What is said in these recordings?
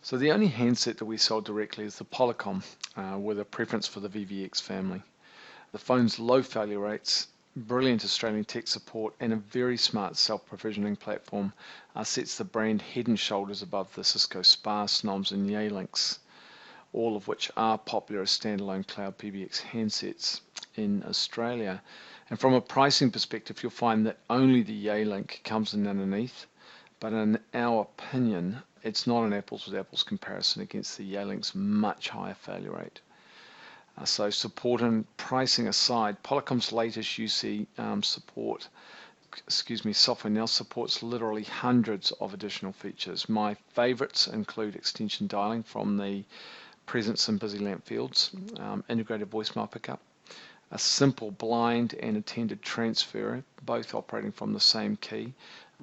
So the only handset that we sell directly is the Polycom, with a preference for the VVX family. The phone's low failure rates, brilliant Australian tech support, and a very smart self-provisioning platform sets the brand head and shoulders above the Cisco Spar, Snoms and Yealinks, all of which are popular as standalone cloud PBX handsets in Australia. And from a pricing perspective, you'll find that only the Yealink comes in underneath, but in our opinion, it's not an apples with apples comparison against the Yealink's much higher failure rate. So support and pricing aside, Polycom's latest UC software now supports literally hundreds of additional features. My favorites include extension dialing from the presence and busy lamp fields, integrated voicemail pickup, a simple blind and attended transfer, both operating from the same key,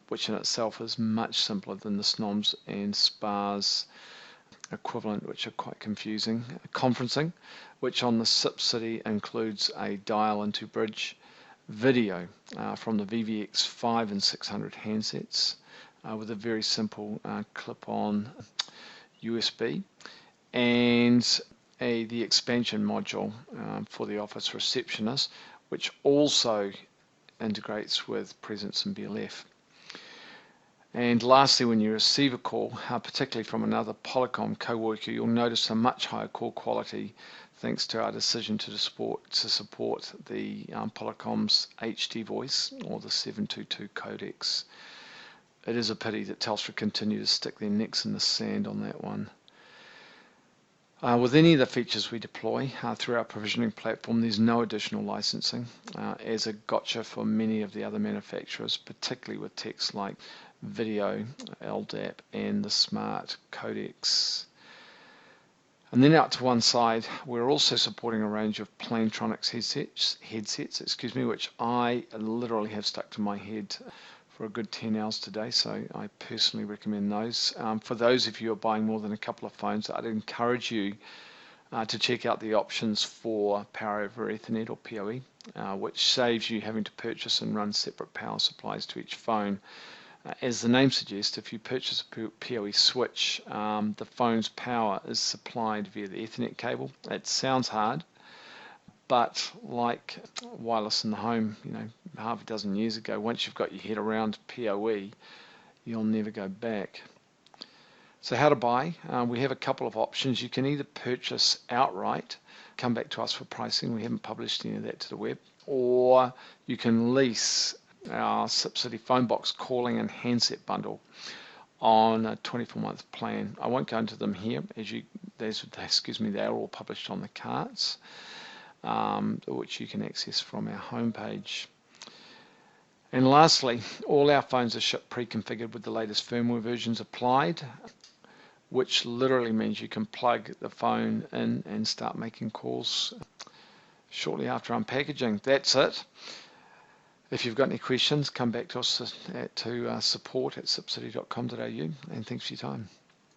which in itself is much simpler than the Snoms and Spars equivalent, which are quite confusing. Conferencing, which on the SIPcity includes a dial into bridge. Video from the VVX 5 and 600 handsets with a very simple clip-on USB, and the expansion module for the office receptionist, which also integrates with Presence and BLF. And lastly, when you receive a call, particularly from another Polycom co-worker, you'll notice a much higher call quality thanks to our decision to support the Polycom's HD voice or the 722 codecs. It is a pity that Telstra continue to stick their necks in the sand on that one. With any of the features we deploy through our provisioning platform, there's no additional licensing, as a gotcha for many of the other manufacturers, particularly with techs like video, LDAP, and the smart codecs. And then out to one side, we're also supporting a range of Plantronics headsets, which I literally have stuck to my head for a good 10 hours today, so I personally recommend those. For those of you who are buying more than a couple of phones, I'd encourage you to check out the options for Power over Ethernet or PoE, which saves you having to purchase and run separate power supplies to each phone. As the name suggests, if you purchase a PoE switch, the phone's power is supplied via the Ethernet cable. It sounds hard, but like wireless in the home, half a dozen years ago, once you've got your head around PoE, you'll never go back. So how to buy? We have a couple of options. You can either purchase outright, come back to us for pricing. We haven't published any of that to the web, or you can lease our SIPcity phone box calling and handset bundle on a 24-month plan. I won't go into them here, they're all published on the carts, which you can access from our homepage. And lastly, all our phones are shipped pre-configured with the latest firmware versions applied, which literally means you can plug the phone in and start making calls shortly after unpackaging. That's it. If you've got any questions, come back to us to support@sipcity.com.au, and thanks for your time.